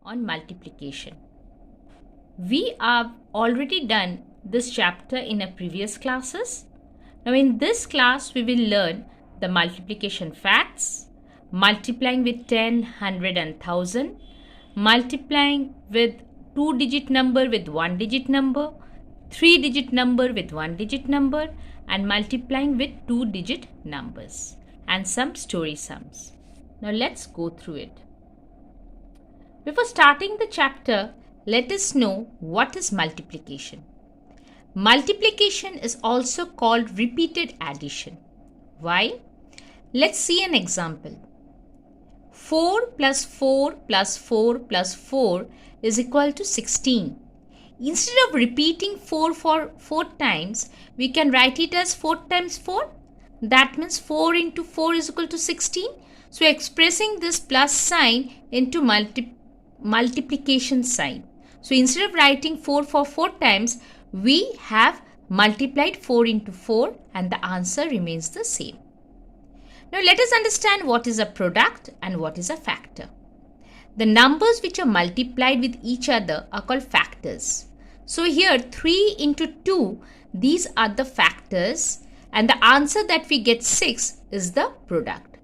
on multiplication. We have already done this chapter in our previous classes. Now in this class we will learn the multiplication facts, multiplying with 10, 100 and 1000, multiplying with 2-digit number with 1-digit number, 3-digit number with 1-digit number, and multiplying with 2-digit numbers, and some story sums. Now let's go through it. Before starting the chapter, let us know what is multiplication. Multiplication is also called repeated addition. Why? Let's see an example. 4 plus 4 plus 4 plus 4 is equal to 16. Instead of repeating 4 for 4 times, we can write it as 4 times 4. That means 4 into 4 is equal to 16. So expressing this plus sign into multiplication sign. So instead of writing 4 for 4 times, we have multiplied 4 into 4 and the answer remains the same. Now let us understand what is a product and what is a factor. The numbers which are multiplied with each other are called factors. So here 3 into 2, these are the factors, and the answer that we get 6 is the product.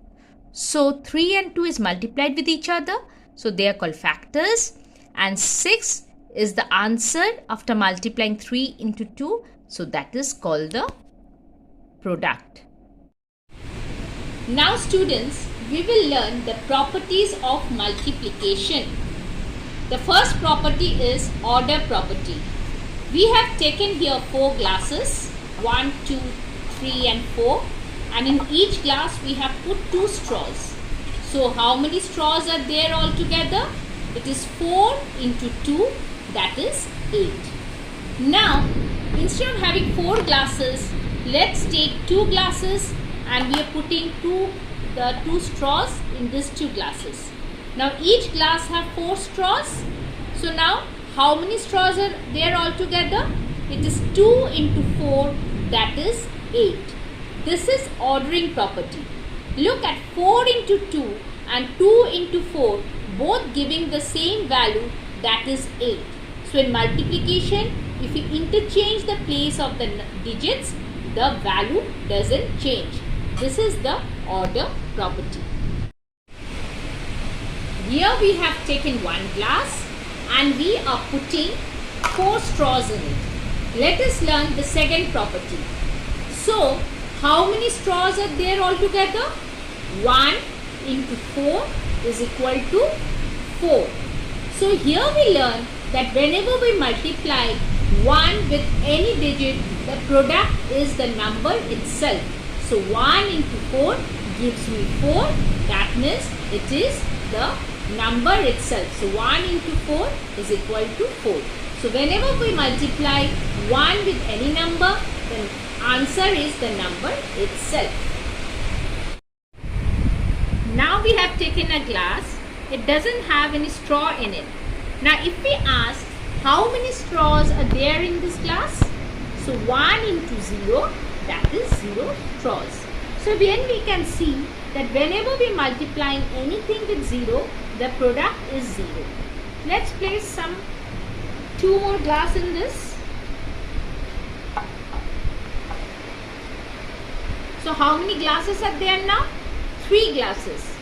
So 3 and 2 is multiplied with each other, so they are called factors, and 6 is the answer after multiplying 3 into 2, so that is called the product. Now students, we will learn the properties of multiplication. The first property is order property. We have taken here 4 glasses, 1, 2, 3 and 4, and in each glass we have put 2 straws. So how many straws are there altogether? It is 4 into 2, that is 8. Now instead of having 4 glasses, let's take 2 glasses and we are putting the 2 straws in these 2 glasses. Now each glass have 4 straws. So now how many straws are there altogether? It is 2 into 4, that is 8. This is ordering property. Look at 4 into 2 and 2 into 4, both giving the same value, that is 8. So in multiplication, if you interchange the place of the digits, the value doesn't change. This is the order property. Here we have taken 1 glass and we are putting 4 straws in it. Let us learn the second property. So how many straws are there altogether? 1 into 4 is equal to 4. So here we learn that whenever we multiply 1 with any digit, the product is the number itself. So 1 into 4 gives me 4. That means it is the number itself. So 1 into 4 is equal to 4. So whenever we multiply 1 with any number, the answer is the number itself. Now we have taken a glass. It doesn't have any straw in it. Now if we ask how many straws are there in this glass? So 1 into 0, that is 0 straws. So then we can see that whenever we multiplying anything with 0, the product is 0. Let's place some 2 more glass in this. So how many glasses are there now? 3 glasses.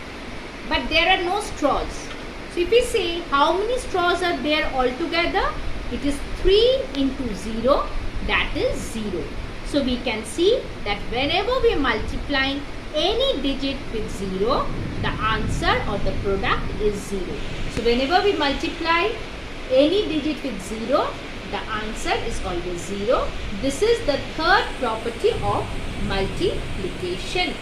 But there are no straws. So if we say how many straws are there altogether, it is 3 into 0, that is 0. So we can see that whenever we are multiplying any digit with 0, the answer or the product is 0. So whenever we multiply any digit with 0, the answer is always 0. This is the third property of multiplication.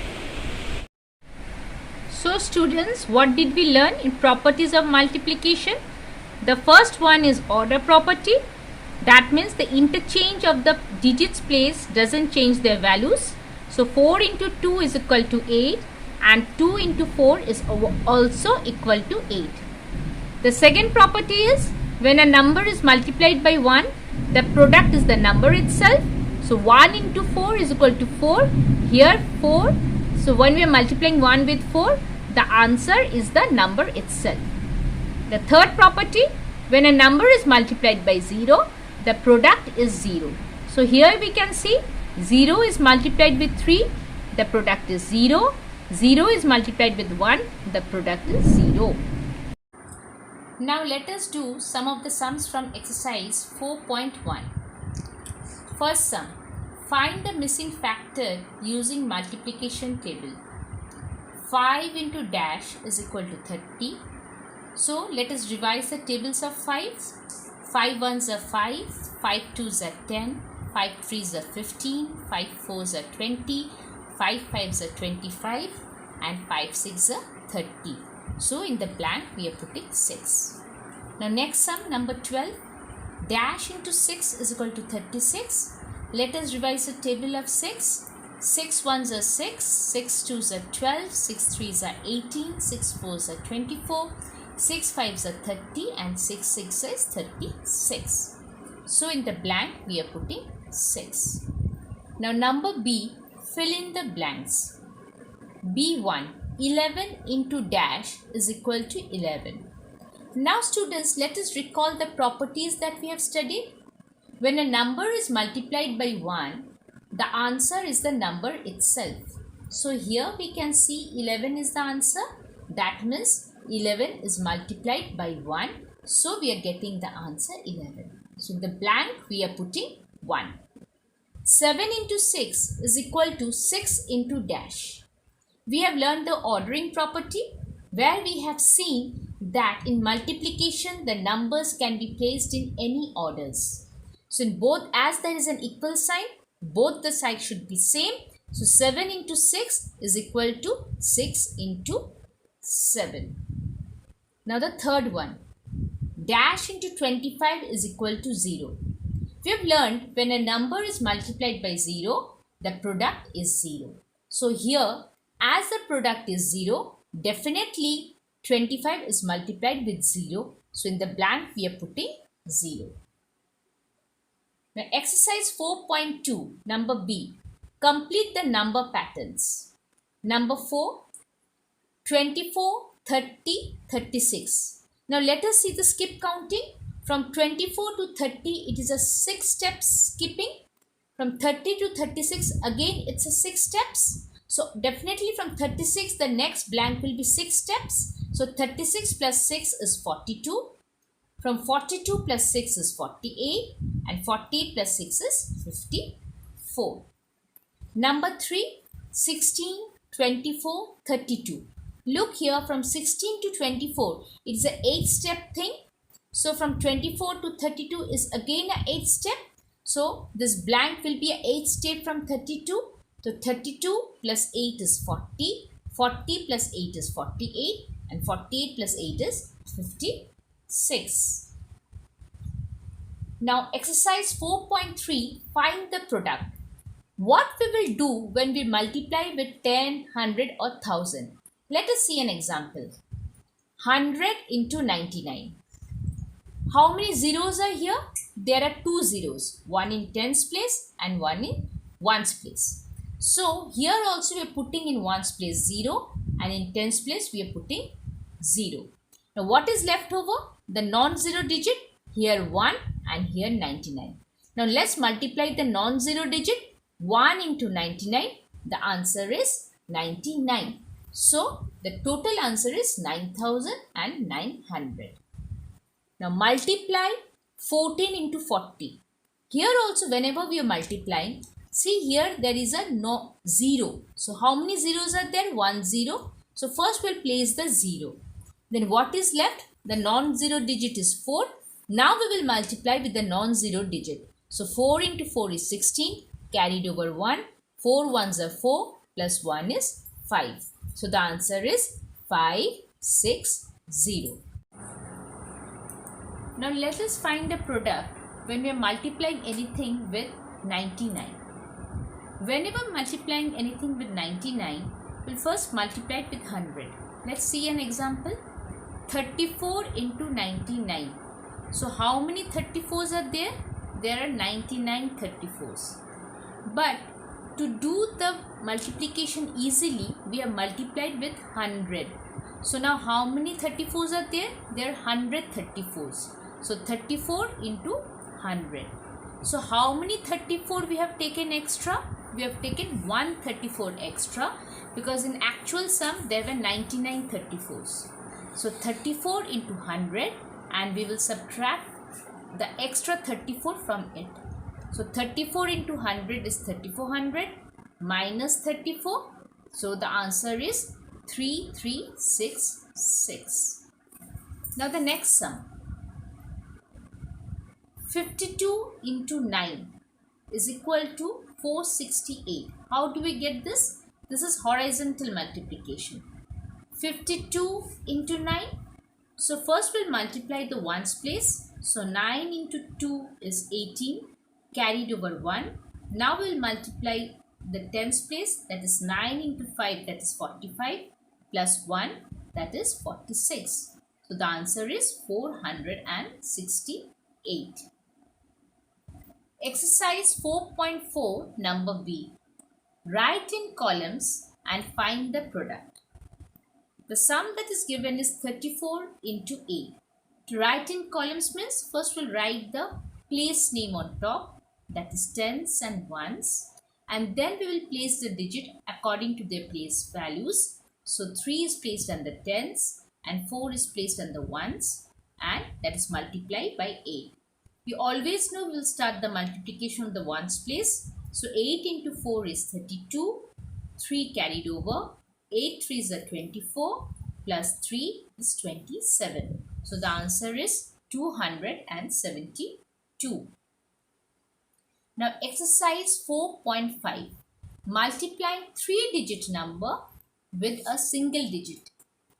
So students, what did we learn in properties of multiplication? The first one is order property. That means the interchange of the digits place doesn't change their values. So 4 into 2 is equal to 8 and 2 into 4 is also equal to 8. The second property is when a number is multiplied by 1, the product is the number itself. So 1 into 4 is equal to 4. Here 4. So when we are multiplying 1 with 4, the answer is the number itself. The third property, when a number is multiplied by 0, the product is 0. So here we can see 0 is multiplied with 3, the product is 0. 0 is multiplied with 1, the product is 0. Now let us do some of the sums from exercise 4.1. First sum, find the missing factor using multiplication table. 5 into dash is equal to 30. So let us revise the tables of 5s. 5 ones are 5, 5 twos are 10, 5 threes are 15, 5 fours are 20, 5 fives are 25 and 5 six are 30. So in the blank we are putting 6. Now next sum, number 12. Dash into 6 is equal to 36. Let us revise the table of 6. 6 ones are 6, 6 twos are 12, 6 threes are 18, 6 fours are 24, 6 fives are 30 and 6 six is 36. So in the blank we are putting 6. Now number B, fill in the blanks. B1, 11 into dash is equal to 11. Now students, let us recall the properties that we have studied. When a number is multiplied by 1, the answer is the number itself. So here we can see 11 is the answer. That means 11 is multiplied by 1. So we are getting the answer 11. So in the blank we are putting 1. 7 into 6 is equal to 6 into dash. We have learned the ordering property where we have seen that in multiplication the numbers can be placed in any orders. So in both, as there is an equal sign, both the sides should be same. So 7 into 6 is equal to 6 into 7. Now the third one, dash into 25 is equal to 0. We have learned when a number is multiplied by 0, the product is 0. So here, as the product is 0, definitely 25 is multiplied with 0. So in the blank we are putting 0. Now exercise 4.2, number B, complete the number patterns. Number 4, 24, 30, 36. Now let us see the skip counting. From 24 to 30, it is a 6 steps skipping. From 30 to 36, again it's a 6 steps. So definitely from 36, the next blank will be 6 steps. So 36 plus 6 is 42. From 42 plus 6 is 48. And 48 plus 6 is 54. Number 3, 16, 24, 32. Look here, from 16 to 24, it is an 8-step thing. So from 24 to 32 is again an 8 step. So this blank will be an 8 step from 32. So 32 plus 8 is 40. 40 plus 8 is 48. And 48 plus 8 is 56. Now exercise 4.3, find the product. What we will do when we multiply with 10, 100 or 1000. Let us see an example. 100 into 99. How many zeros are here? There are 2 zeros. One in tens place and one in ones place. So here also we are putting in ones place 0 and in tens place we are putting 0. Now what is left over? The non-zero digit. Here 1 and here 99. Now let's multiply the non-zero digit. 1 into 99. The answer is 99. So the total answer is 9900. Now multiply 14 into 40. Here also whenever we are multiplying, see here there is a no 0. So how many zeros are there? 1 0. So first we'll place the 0. Then what is left? The non-zero digit is 4. Now we will multiply with the non-zero digit. So 4 into 4 is 16. Carried over 1. 4 ones are 4 plus 1 is 5. So the answer is 560. Now let us find the product when we are multiplying anything with 99. Whenever multiplying anything with 99, we'll first multiply it with 100. Let's see an example. 34 into 99. So how many 34s are there? There are 99 34s. But to do the multiplication easily, we have multiplied with 100. So now how many 34s are there? There are 100 34s. So 34 into 100. So how many 34 we have taken extra? We have taken 134 extra because in actual sum there were 99 34s. So 34 into 100 and we will subtract the extra 34 from it. So 34 into 100 is 3400 minus 34. So the answer is 3366. Now the next sum. 52 into 9 is equal to 468. How do we get this? This is horizontal multiplication. 52 into 9. So first we'll multiply the ones place. So 9 into 2 is 18 carried over 1. Now we'll multiply the tens place, that is 9 into 5, that is 45 plus 1, that is 46. So the answer is 468. Exercise 4.4 number B. Write in columns and find the product. The sum that is given is 34 into 8. To write in columns means first we'll write the place name on top, that is tens and ones, and then we will place the digit according to their place values. So 3 is placed under tens and 4 is placed under ones, and that is multiplied by 8. We always know we'll start the multiplication of the ones place. So 8 into 4 is 32, 3 carried over, 8 3s are 24 plus 3 is 27. So the answer is 272. Now exercise 4.5. Multiplying 3-digit number with a single digit.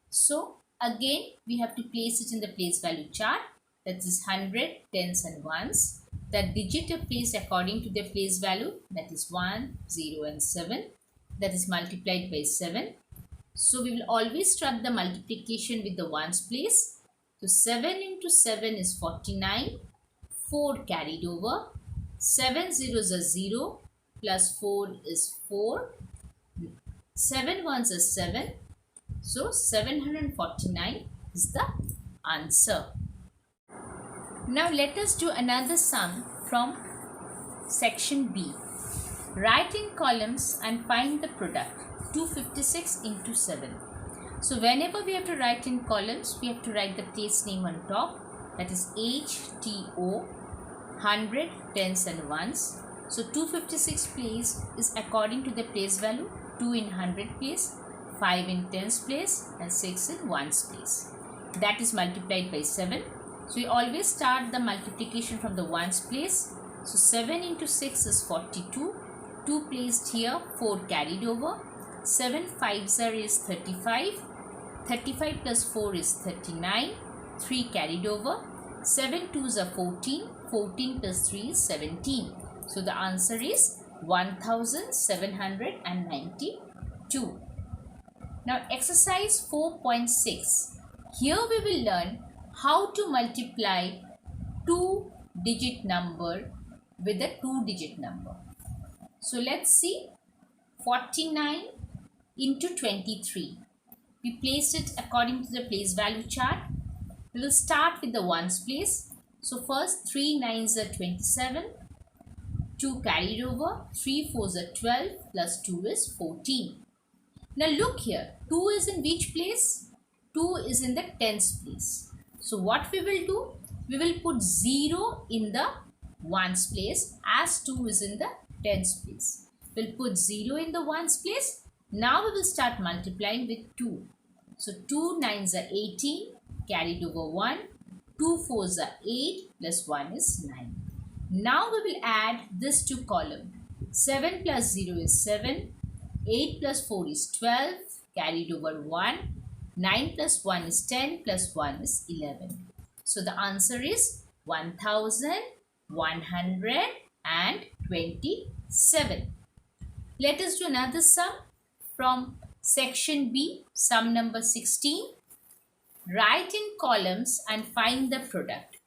So again we have to place it in the place value chart. That is 100, tens and ones. The digit are placed according to their place value, that is 1, 0 and 7. That is multiplied by 7. So we will always start the multiplication with the ones place. So 7 into 7 is 49. 4 carried over. 7 zeros are 0 plus 4 is 4. 7 ones are 7. So 749 is the answer. Now let us do another sum from section B. Write in columns and find the product. 256 into 7. So whenever we have to write in columns, we have to write the place name on top. That is HTO, 100, tens and ones. So 256 place is according to the place value. 2 in 100 place, 5 in tens place and 6 in ones place. That is multiplied by 7. So we always start the multiplication from the ones place. So 7 into 6 is 42. 2 placed here, 4 carried over. 7 5s is 35. 35 plus 4 is 39. 3 carried over. 7 2s are 14. 14 plus 3 is 17. So the answer is 1792. Now exercise 4.6. Here we will learn how to multiply 2-digit number with a 2-digit number. So let's see. 49 into 23. We placed it according to the place value chart. We will start with the ones place. So first 3 9s are 27. 2 carried over. 3 4s are 12 plus 2 is 14. Now look here. 2 is in which place? 2 is in the tens place. So what we will do? We will put 0 in the ones place as 2 is in the tens place. We'll put 0 in the ones place. Now we will start multiplying with 2. So 2 9s are 18 carried over 1. 2 4s are 8 plus 1 is 9. Now we will add this to column. 7 plus 0 is 7. 8 plus 4 is 12 carried over 1. 9 plus 1 is 10 plus 1 is 11. So the answer is 1127. Let us do another sum from section B, sum number 16. Write in columns and find the product.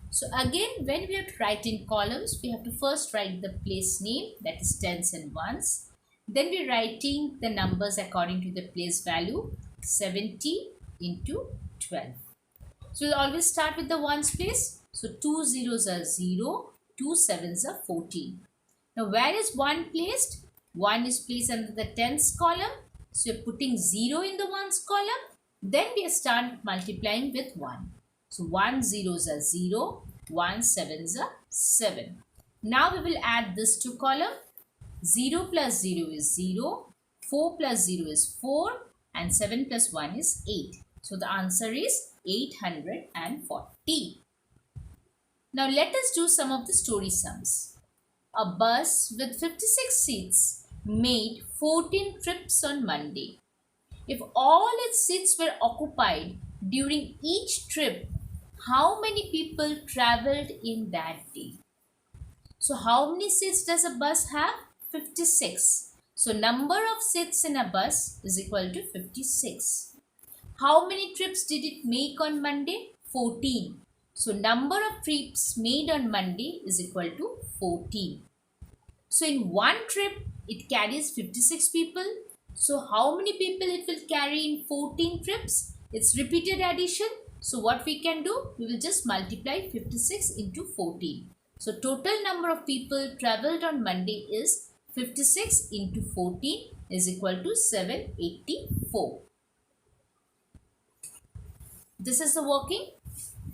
So again, when we have to write in columns, we have to first write the place name, that is tens and ones. Then we are writing the numbers according to the place value. 70, into 12. So we'll always start with the ones place. So 2 zeros are 0, 2 sevens are 14. Now where is 1 placed? 1 is placed under the tens column. So you're putting 0 in the ones column. Then we start multiplying with 1. So 1 zeros are 0, 1 sevens are 7. Now we will add this to column. 0 plus 0 is 0, 4 plus 0 is 4 and 7 plus 1 is 8. So the answer is 840. Now let us do some of the story sums. A bus with 56 seats made 14 trips on Monday. If all its seats were occupied during each trip, how many people traveled in that day? So how many seats does a bus have? 56. So number of seats in a bus is equal to 56. How many trips did it make on Monday? 14. So number of trips made on Monday is equal to 14. So in one trip, it carries 56 people. So how many people it will carry in 14 trips? It's repeated addition. So what we can do? We will just multiply 56 into 14. So total number of people traveled on Monday is 56 into 14 is equal to 784. This is the working.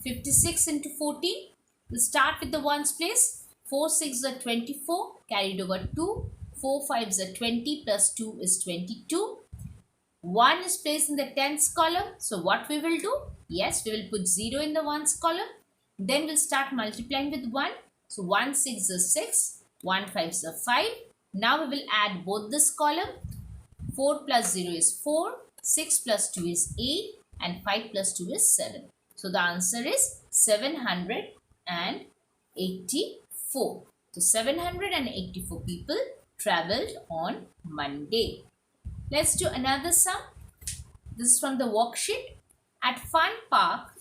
56 into 14. We'll start with the ones place. 4 6 are 24 carried over 2. 4 5s are 20 plus 2 is 22. 1 is placed in the tens column. So what we will do? Yes, we will put 0 in the ones column. Then we'll start multiplying with 1. So 1 6 is 6. 1 5 is 5. Now we will add both this column. 4 plus 0 is 4. 6 plus 2 is 8. And 5 plus 2 is 7. So the answer is 784. So 784 people traveled on Monday. Let's do another sum. This is from the worksheet. At Fun Park,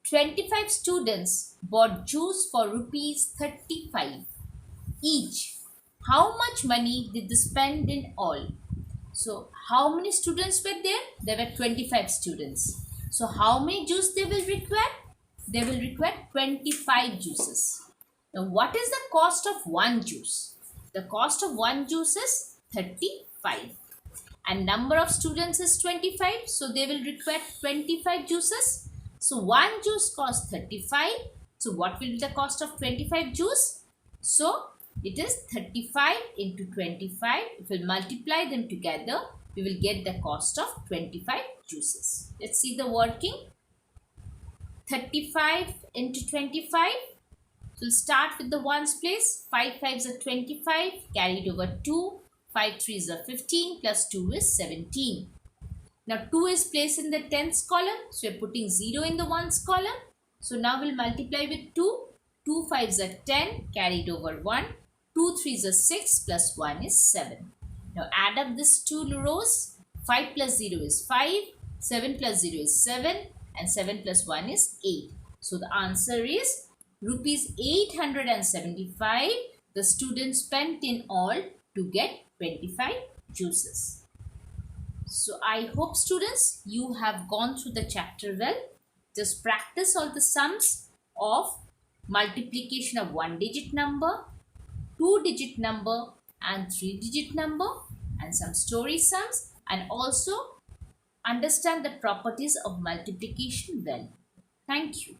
25 students bought juice for rupees 35 each. How much money did they spend in all? So how many students were there? There were 25 students. So how many juice they will require? They will require 25 juices. Now what is the cost of one juice? The cost of one juice is 35. And number of students is 25. So they will require 25 juices. So one juice costs 35. So what will be the cost of 25 juice? So it is 35 into 25. If we multiply them together, we will get the cost of 25 juices. Let's see the working. 35 into 25. So we'll start with the ones place. 5 5s are 25 carried over 2. 5 3s are 15 plus 2 is 17. Now 2 is placed in the tens column. So we're putting 0 in the ones column. So now we'll multiply with 2. 2 5s are 10 carried over 1. 2 3s are 6 plus 1 is 7. Now add up these two rows. 5 plus 0 is 5. 7 plus 0 is 7. And 7 plus 1 is 8. So the answer is rupees 875 the students spent in all to get 25 juices. So I hope students you have gone through the chapter well. Just practice all the sums of multiplication of 1-digit number, 2-digit number and 3-digit number and some story sums, and also understand the properties of multiplication well. Thank you.